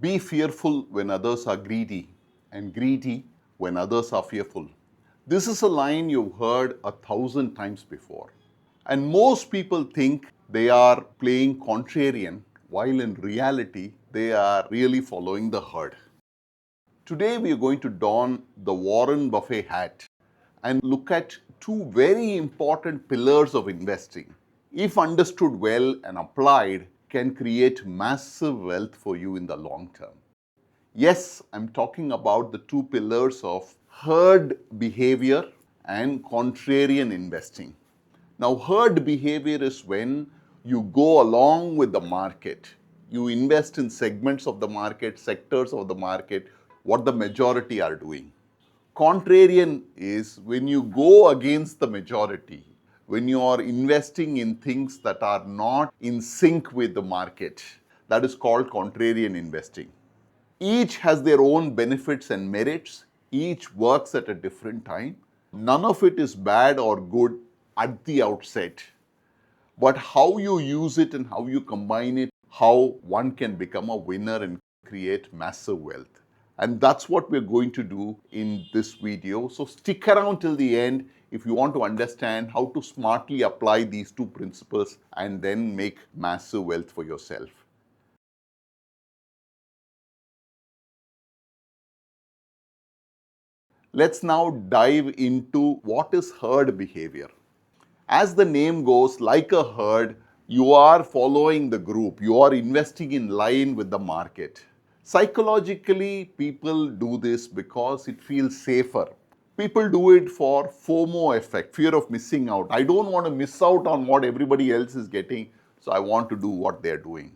Be fearful when others are greedy, and greedy when others are fearful. This is a line you've heard 1,000 times before. And most people think they are playing contrarian, while in reality, they are really following the herd. Today, we are going to don the Warren Buffett hat and look at two very important pillars of investing. If understood well and applied, can create massive wealth for you in the long term. Yes, I'm talking about the two pillars of herd behavior and contrarian investing. Now, herd behavior is when you go along with the market. You invest in segments of the market, sectors of the market, what the majority are doing. Contrarian is when you go against the majority, when you are investing in things that are not in sync with the market. That is called contrarian investing. Each has their own benefits and merits. Each works at a different time. None of it is bad or good at the outset. But how you use it and how you combine it, how one can become a winner and create massive wealth. And that's what we're going to do in this video. So stick around till the end if you want to understand how to smartly apply these two principles and then make massive wealth for yourself. Let's now dive into what is herd behavior. As the name goes, like a herd, you are following the group. You are investing in line with the market. Psychologically, people do this because it feels safer. People do it for FOMO effect, fear of missing out. I don't want to miss out on what everybody else is getting, so I want to do what they're doing.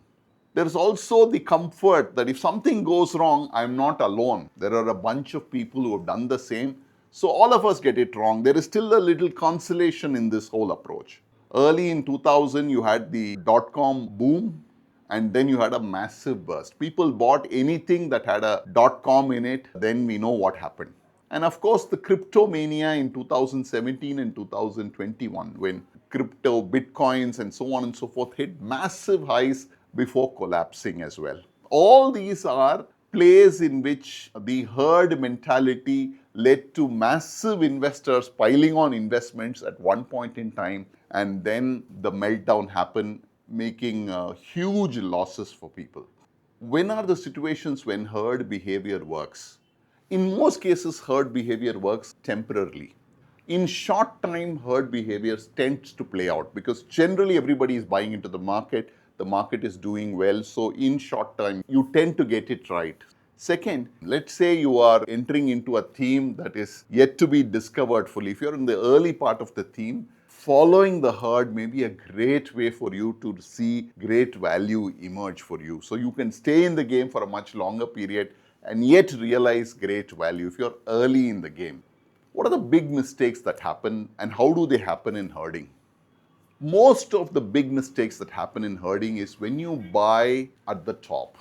There is also the comfort that if something goes wrong, I'm not alone. There are a bunch of people who have done the same. So all of us get it wrong. There is still a little consolation in this whole approach. Early in 2000, you had the dot-com boom, and then you had a massive burst. People bought anything that had a dot-com in it. Then we know what happened. And of course, the crypto mania in 2017 and 2021, when crypto, bitcoins, and so on and so forth hit massive highs before collapsing as well. All these are plays in which the herd mentality led to massive investors piling on investments at one point in time, and then the meltdown happened, making huge losses for people. When are the situations when herd behavior works? In most cases, herd behavior works temporarily. In short time, herd behavior tends to play out because generally everybody is buying into the market is doing well, so in short time, you tend to get it right. Second, let's say you are entering into a theme that is yet to be discovered fully. If you're in the early part of the theme, following the herd may be a great way for you to see great value emerge for you. So you can stay in the game for a much longer period and yet realize great value if you're early in the game. What are the big mistakes that happen and how do they happen in herding? Most of the big mistakes that happen in herding is when you buy at the top.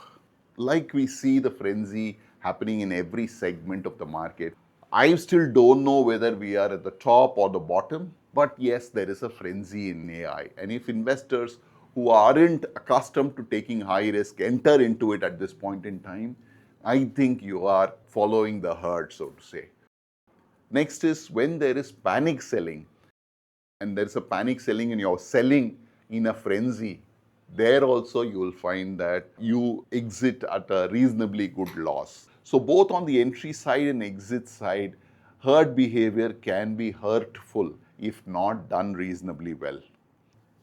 Like we see the frenzy happening in every segment of the market. I still don't know whether we are at the top or the bottom, but yes, there is a frenzy in AI. And if investors who aren't accustomed to taking high risk enter into it at this point in time, I think you are following the herd, so to say. Next is when there is panic selling. And there's a panic selling and you're selling in a frenzy. There also you will find that you exit at a reasonably good loss. So both on the entry side and exit side, herd behavior can be hurtful if not done reasonably well.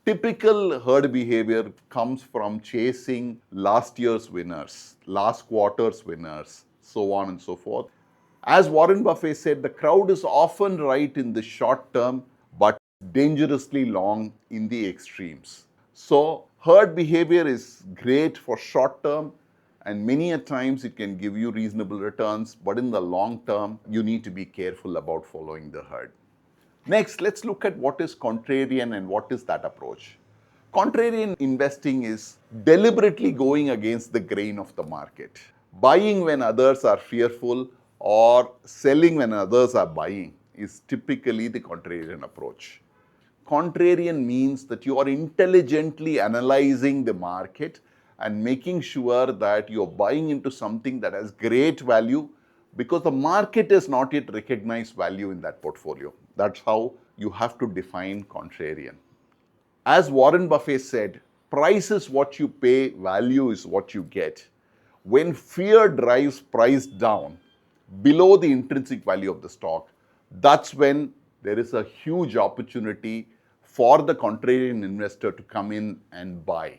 Typical herd behavior comes from chasing last year's winners, last quarter's winners, so on and so forth. As Warren Buffett said, the crowd is often right in the short term, but dangerously long in the extremes. So herd behavior is great for short term, and many a times it can give you reasonable returns, but in the long term, you need to be careful about following the herd. Next, let's look at what is contrarian and what is that approach. Contrarian investing is deliberately going against the grain of the market, buying when others are fearful or selling when others are buying is typically the contrarian approach. Contrarian means that you are intelligently analyzing the market and making sure that you're buying into something that has great value because the market has not yet recognized value in that portfolio. That's how you have to define contrarian. As Warren Buffett said, price is what you pay, value is what you get. When fear drives price down below the intrinsic value of the stock, that's when there is a huge opportunity for the contrarian investor to come in and buy.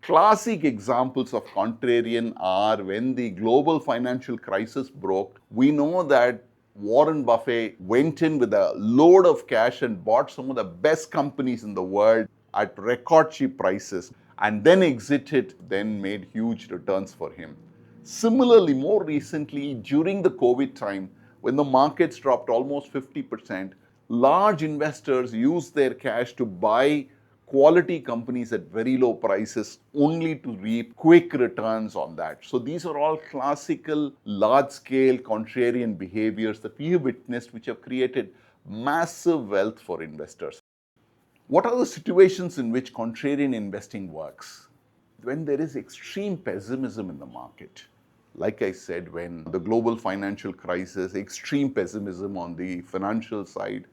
Classic examples of contrarian are when the global financial crisis broke. We know that Warren Buffett went in with a load of cash and bought some of the best companies in the world at record cheap prices and then exited, then made huge returns for him. Similarly, more recently, during the COVID time, when the markets dropped almost 50%, large investors used their cash to buy quality companies at very low prices only to reap quick returns on that. So these are all classical large-scale contrarian behaviors that we have witnessed which have created massive wealth for investors. What are the situations in which contrarian investing works? When there is extreme pessimism in the market. Like I said, when the global financial crisis, extreme pessimism on the financial side.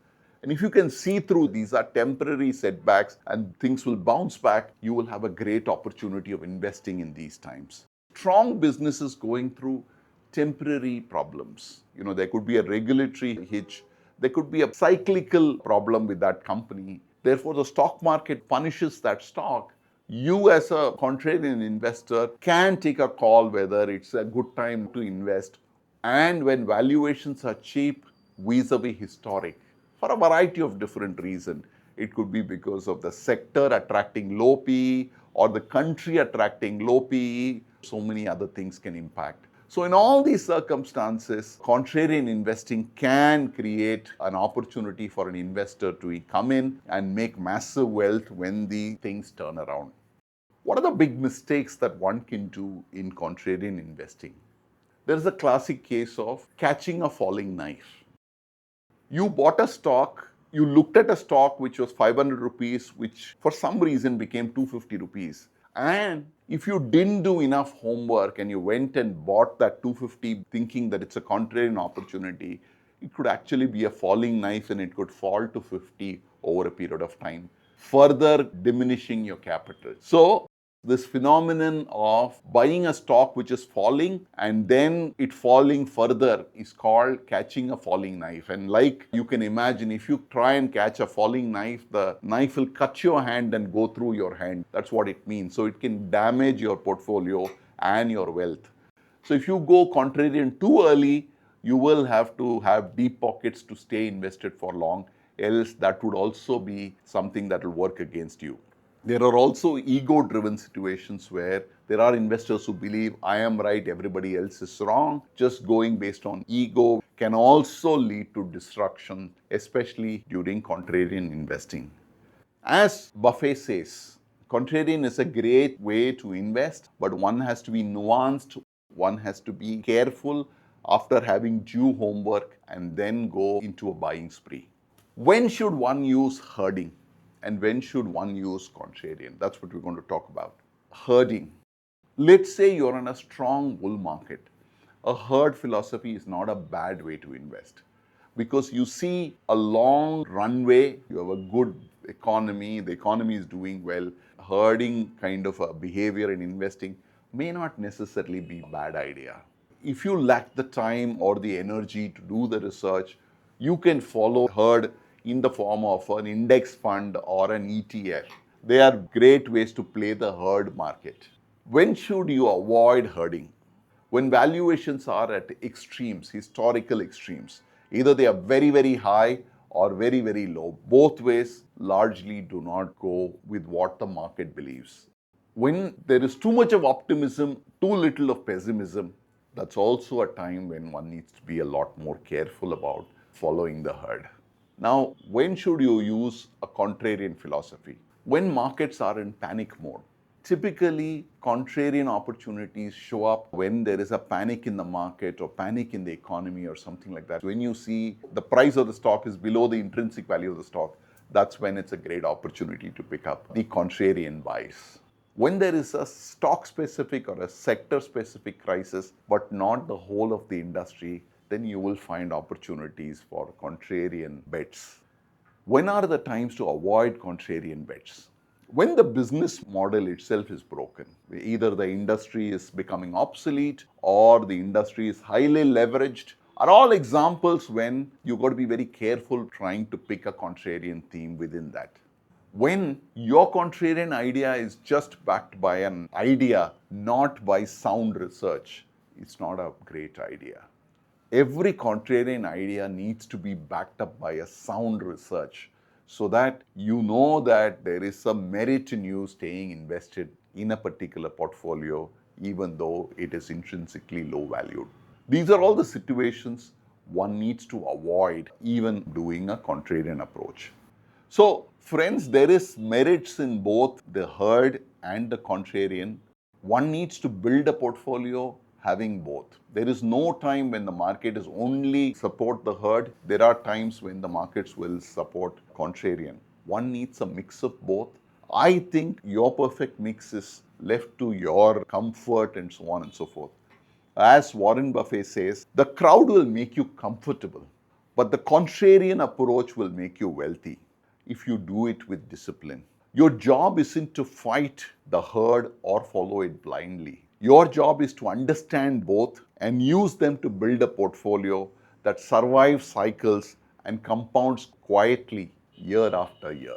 And if you can see through these are temporary setbacks and things will bounce back, you will have a great opportunity of investing in these times. Strong businesses going through temporary problems. There could be a regulatory hitch. There could be a cyclical problem with that company. Therefore, the stock market punishes that stock. You as a contrarian investor can take a call whether it's a good time to invest. And when valuations are cheap, vis-a-vis historic, for a variety of different reasons. It could be because of the sector attracting low PE or the country attracting low PE. So many other things can impact. So in all these circumstances, contrarian investing can create an opportunity for an investor to come in and make massive wealth when the things turn around. What are the big mistakes that one can do in contrarian investing? There is a classic case of catching a falling knife. You bought a stock, you looked at a stock which was 500 rupees, which for some reason became 250 rupees. And if you didn't do enough homework and you went and bought that 250 thinking that it's a contrarian opportunity, it could actually be a falling knife and it could fall to 50 over a period of time, further diminishing your capital. So this phenomenon of buying a stock which is falling and then it falling further is called catching a falling knife. And like you can imagine, if you try and catch a falling knife, the knife will cut your hand and go through your hand. That's what it means. So it can damage your portfolio and your wealth. So if you go contrarian too early, you will have to have deep pockets to stay invested for long. Else that would also be something that will work against you. There are also ego-driven situations where there are investors who believe I am right, everybody else is wrong. Just going based on ego can also lead to destruction, especially during contrarian investing. As Buffett says, contrarian is a great way to invest, but one has to be nuanced, one has to be careful after having due homework and then go into a buying spree. When should one use herding? And when should one use contrarian? That's what we're going to talk about. Herding. Let's say you're in a strong bull market. A herd philosophy is not a bad way to invest because you see a long runway, you have a good economy, the economy is doing well. Herding kind of a behavior in investing may not necessarily be a bad idea. If you lack the time or the energy to do the research, you can follow herd in the form of an index fund or an ETF. They are great ways to play the herd market. When should you avoid herding? When valuations are at extremes, historical extremes. Either they are very, very high or very, very low. Both ways largely do not go with what the market believes. When there is too much of optimism, too little of pessimism, that's also a time when one needs to be a lot more careful about following the herd. Now, when should you use a contrarian philosophy? When markets are in panic mode. Typically, contrarian opportunities show up when there is a panic in the market or panic in the economy or something like that. When you see the price of the stock is below the intrinsic value of the stock, that's when it's a great opportunity to pick up the contrarian buys. When there is a stock specific or a sector specific crisis, but not the whole of the industry, then you will find opportunities for contrarian bets. When are the times to avoid contrarian bets? When the business model itself is broken, either the industry is becoming obsolete or the industry is highly leveraged, are all examples when you got to be very careful trying to pick a contrarian theme within that. When your contrarian idea is just backed by an idea, not by sound research, it's not a great idea. Every contrarian idea needs to be backed up by a sound research so that you know that there is some merit in you staying invested in a particular portfolio, even though it is intrinsically low valued. These are all the situations one needs to avoid even doing a contrarian approach. So, friends, there is merits in both the herd and the contrarian. One needs to build a portfolio having both. There is no time when the market is only support the herd. There are times when the markets will support contrarian. One needs a mix of both. I think your perfect mix is left to your comfort and so on and so forth. As Warren Buffett says, the crowd will make you comfortable, but the contrarian approach will make you wealthy if you do it with discipline. Your job isn't to fight the herd or follow it blindly. Your job is to understand both and use them to build a portfolio that survives cycles and compounds quietly year after year.